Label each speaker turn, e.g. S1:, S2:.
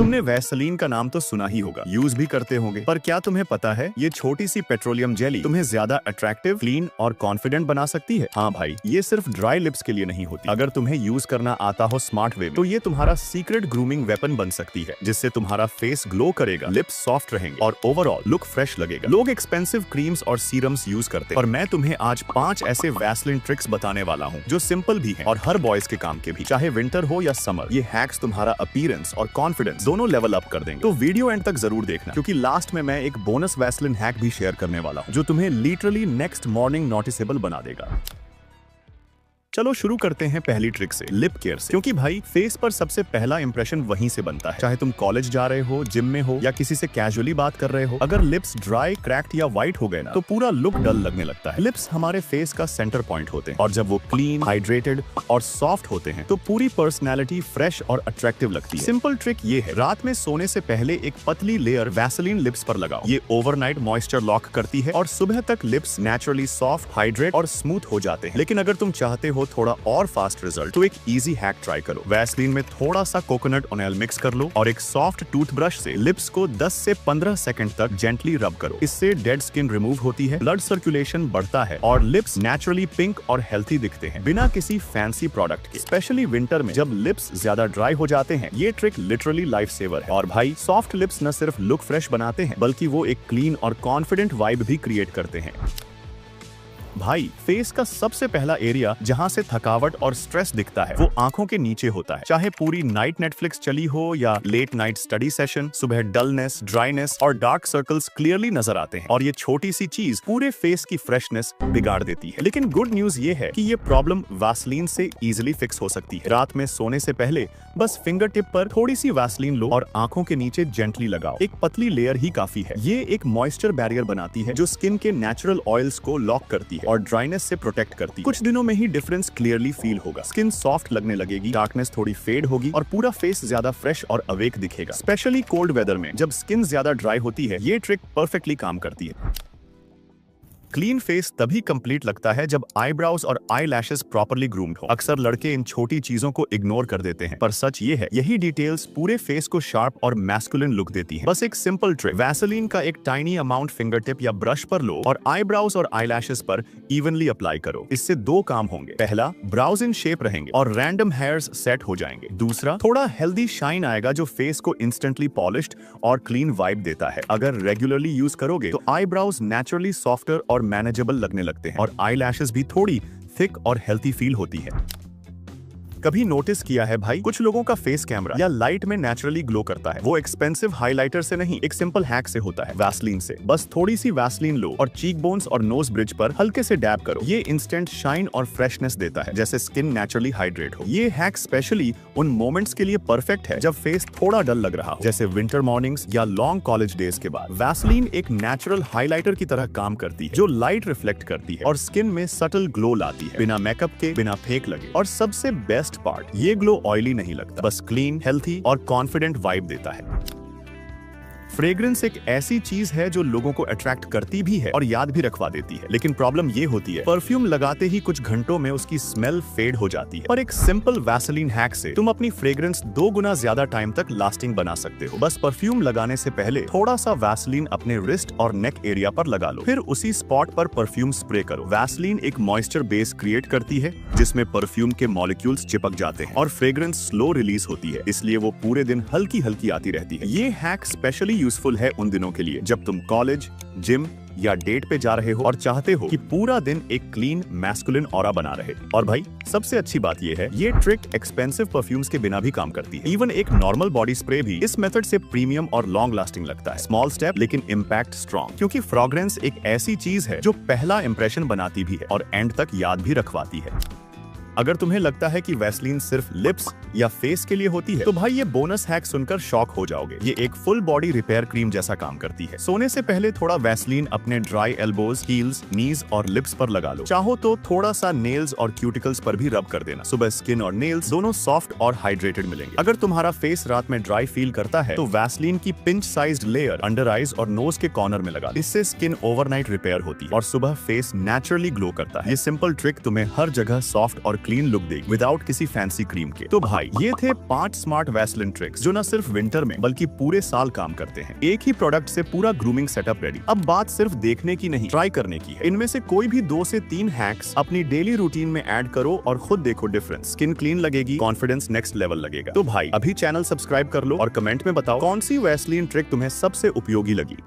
S1: तुमने वैसलीन का नाम तो सुना ही होगा, यूज भी करते होंगे, पर क्या तुम्हें पता है ये छोटी सी पेट्रोलियम जेली तुम्हें ज्यादा अट्रैक्टिव, क्लीन और कॉन्फिडेंट बना सकती है। हाँ भाई, ये सिर्फ ड्राई लिप्स के लिए नहीं होती। अगर तुम्हें यूज करना आता हो स्मार्ट वे में, तो ये तुम्हारा सीक्रेट ग्रूमिंग वेपन बन सकती है, जिससे तुम्हारा फेस ग्लो करेगा, लिप्स सॉफ्ट रहेंगे और ओवरऑल लुक फ्रेश लगेगा। लोग एक्सपेंसिव क्रीम्स और सीरम्स यूज करते हैं, और मैं तुम्हें आज 5 ऐसे वैसलीन ट्रिक्स बताने वाला हूँ जो सिंपल भी हैं और हर बॉयज के काम के भी, चाहे विंटर हो या समर। ये हैक्स तुम्हारा अपीयरेंस और कॉन्फिडेंस दोनों लेवल अप कर देंगे। तो वीडियो एंड तक जरूर देखना, क्योंकि लास्ट में मैं एक बोनस वैसलीन हैक भी शेयर करने वाला हूँ जो तुम्हें लिटरली नेक्स्ट मॉर्निंग नोटिसेबल बना देगा। चलो शुरू करते हैं पहली ट्रिक से, लिप केयर से, क्योंकि भाई फेस पर सबसे पहला इंप्रेशन वहीं से बनता है। चाहे तुम कॉलेज जा रहे हो, जिम में हो या किसी से कैजुअली बात कर रहे हो, अगर लिप्स ड्राई, क्रैक्ड या व्हाइट हो गए ना, तो पूरा लुक डल लगने लगता है। लिप्स हमारे फेस का सेंटर पॉइंट होते हैं, और जब वो क्लीन, हाइड्रेटेड और सॉफ्ट होते हैं तो पूरी पर्सनैलिटी फ्रेश और अट्रैक्टिव लगती है। सिंपल ट्रिक ये है, रात में सोने से पहले एक पतली लेयर वैसलीन लिप्स पर लगाओ। ये ओवरनाइट मॉइस्चर लॉक करती है और सुबह तक लिप्स नेचुरली सॉफ्ट, हाइड्रेट और स्मूथ हो जाते हैं। लेकिन अगर तुम चाहते हो थोड़ा और फास्ट रिजल्ट, तो एक इजी हैक ट्राई करो। वैसलीन में थोड़ा सा कोकोनट ऑयल मिक्स कर लो और एक सॉफ्ट टूथब्रश से लिप्स को 10 से 15 सेकंड तक जेंटली रब करो। इससे डेड स्किन रिमूव होती है, ब्लड सर्कुलेशन बढ़ता है और लिप्स नेचुरली पिंक और हेल्थी दिखते हैं, बिना किसी फैंसी प्रोडक्ट के। स्पेशली विंटर में जब लिप्स ज्यादा ड्राई हो जाते हैं, ये ट्रिक लिटरली लाइफ सेवर है। और भाई, सॉफ्ट लिप्स न सिर्फ लुक फ्रेश बनाते हैं, बल्कि वो एक क्लीन और कॉन्फिडेंट वाइब भी क्रिएट करते हैं। भाई, फेस का सबसे पहला एरिया जहां से थकावट और स्ट्रेस दिखता है, वो आंखों के नीचे होता है। चाहे पूरी नाइट नेटफ्लिक्स चली हो या लेट नाइट स्टडी सेशन, सुबह डलनेस, ड्राइनेस और डार्क सर्कल्स क्लियरली नजर आते हैं, और ये छोटी सी चीज पूरे फेस की फ्रेशनेस बिगाड़ देती है। लेकिन गुड न्यूज ये है कि ये प्रॉब्लम वैसलीन से इजिली फिक्स हो सकती है। रात में सोने से पहले बस फिंगर टिप पर थोड़ी सी वैसलीन लो और आंखों के नीचे जेंटली लगाओ। एक पतली लेयर ही काफी है। ये एक मॉइस्चर बैरियर बनाती है जो स्किन के नेचुरल ऑयल्स को लॉक करती है और ड्राइनेस से प्रोटेक्ट करती है। कुछ दिनों में ही डिफरेंस क्लियरली फील होगा। स्किन सॉफ्ट लगने लगेगी, डार्कनेस थोड़ी फेड होगी और पूरा फेस ज्यादा फ्रेश और अवेक दिखेगा। स्पेशली कोल्ड वेदर में जब स्किन ज्यादा ड्राई होती है, ये ट्रिक परफेक्टली काम करती है। क्लीन फेस तभी कंप्लीट लगता है जब आईब्राउज और आई लैशेस प्रॉपर्ली ग्रूम्ड हो। अक्सर लड़के इन छोटी चीजों को इग्नोर कर देते हैं, पर सच ये है, यही डिटेल्स पूरे फेस को शार्प और मैस्कुलिन लुक देती है। बस एक सिंपल ट्रिक, वैसलीन का एक टाइनी अमाउंट फिंगर टिप या ब्रश पर लो और आईब्राउज और आई लैशेस पर इवनली अप्लाई करो। इससे 2 काम होंगे। पहला, ब्राउज इन शेप रहेंगे और रैंडम हेयर्स सेट हो जाएंगे। दूसरा, थोड़ा हेल्दी शाइन आएगा जो फेस को इंस्टेंटली पॉलिश्ड और क्लीन वाइब देता है। अगर रेगुलरली यूज करोगे तो आईब्राउज नेचुरली सॉफ्टर और मैनेजेबल लगने लगते हैं और आई लैशेस भी थोड़ी थिक और हेल्थी फील होती है। कभी नोटिस किया है भाई, कुछ लोगों का फेस कैमरा या लाइट में नेचुरली ग्लो करता है। वो एक्सपेंसिव हाइलाइटर से नहीं, एक सिंपल हैक से होता है, वैसलीन से। बस थोड़ी सी वैसलीन लो और चीक बोन्स और नोज ब्रिज पर हल्के से डैब करो। ये इंस्टेंट शाइन और फ्रेशनेस देता है, जैसे स्किन नेचुरली हाइड्रेट हो। ये हैक स्पेशली उन मोमेंट्स के लिए परफेक्ट है जब फेस थोड़ा डल लग रहा हो, जैसे विंटर मॉर्निंग्स या लॉन्ग कॉलेज डेज के बाद। वैसलीन एक नेचुरल हाइलाइटर की तरह काम करती है, जो लाइट रिफ्लेक्ट करती है और स्किन में सटल ग्लो लाती है, बिना मेकअप के, बिना फेक लगे। और सबसे बेस्ट पार्ट, ये ग्लो ऑयली नहीं लगता, बस क्लीन, हेल्थी और कॉन्फिडेंट वाइब देता है। फ्रेग्रेंस एक ऐसी चीज है जो लोगों को अट्रैक्ट करती भी है और याद भी रखवा देती है। लेकिन प्रॉब्लम ये होती है, परफ्यूम लगाते ही कुछ घंटों में उसकी स्मेल फेड हो जाती है। पर एक सिंपल वैसलीन हैक से तुम अपनी फ्रेग्रेंस 2 गुना ज्यादा टाइम तक लास्टिंग बना सकते हो। बस परफ्यूम लगाने से पहले थोड़ा सा वैसलीन अपने रिस्ट और नेक एरिया पर लगा लो, फिर उसी स्पॉट पर परफ्यूम स्प्रे करो। वैसलीन एक मॉइस्चर बेस क्रिएट करती है जिसमें परफ्यूम के मॉलिक्यूल्स चिपक जाते हैं और फ्रेग्रेंस स्लो रिलीज होती है, इसलिए वो पूरे दिन हल्की हल्की आती रहती है। ये हैक स्पेशली यूजफुल है उन दिनों के लिए जब तुम कॉलेज, जिम या डेट पे जा रहे हो और चाहते हो कि पूरा दिन एक क्लीन मैस्कुलिन ऑरा बना रहे। और भाई, सबसे अच्छी बात ये है, ये ट्रिक एक्सपेंसिव परफ्यूम्स के बिना भी काम करती है। इवन एक नॉर्मल बॉडी स्प्रे भी इस मेथड से प्रीमियम और लॉन्ग लास्टिंग लगता है। स्मॉल स्टेप लेकिन इम्पैक्ट स्ट्रॉन्ग, क्योंकि फ्रेग्रेंस एक ऐसी चीज है जो पहला इंप्रेशन बनाती भी है और एंड तक याद भी रखवाती है। अगर तुम्हें लगता है कि वैसलीन सिर्फ लिप्स या फेस के लिए होती है, तो भाई ये बोनस हैक सुनकर शॉक हो जाओगे। ये एक फुल बॉडी रिपेयर क्रीम जैसा काम करती है। सोने से पहले थोड़ा वैसलीन अपने ड्राई एल्बोज, हील्स, नीज और लिप्स पर लगा लो। चाहो तो थोड़ा सा नेल्स और क्यूटिकल्स पर भी रब कर देना। सुबह स्किन और नेल्स दोनों सॉफ्ट और हाइड्रेटेड मिलेंगे। अगर तुम्हारा फेस रात में ड्राई फील करता है, तो वैसलीन की pinch sized layer under eyes और नोज के कॉर्नर में लगा। इससे स्किन ओवरनाइट रिपेयर होती है और सुबह फेस नेचुरली ग्लो करता है। ये सिंपल ट्रिक तुम्हें हर जगह सॉफ्ट और क्लीन लुक देगी विदाउट किसी फैंसी क्रीम के। तो भाई ये थे 5 स्मार्ट वैसलिन ट्रिक्स जो न सिर्फ विंटर में बल्कि पूरे साल काम करते हैं। एक ही प्रोडक्ट से पूरा ग्रूमिंग सेटअप रेडी। अब बात सिर्फ देखने की नहीं, ट्राई करने की है। इनमें से कोई भी 2 से 3 हैक्स अपनी डेली रूटीन में ऐड करो और खुद देखो डिफरेंस। स्किन क्लीन लगेगी, कॉन्फिडेंस नेक्स्ट लेवल लगेगा। तो भाई अभी चैनल सब्सक्राइब कर लो और कमेंट में बताओ कौन सी वैसलीन ट्रिक तुम्हें सबसे उपयोगी लगी।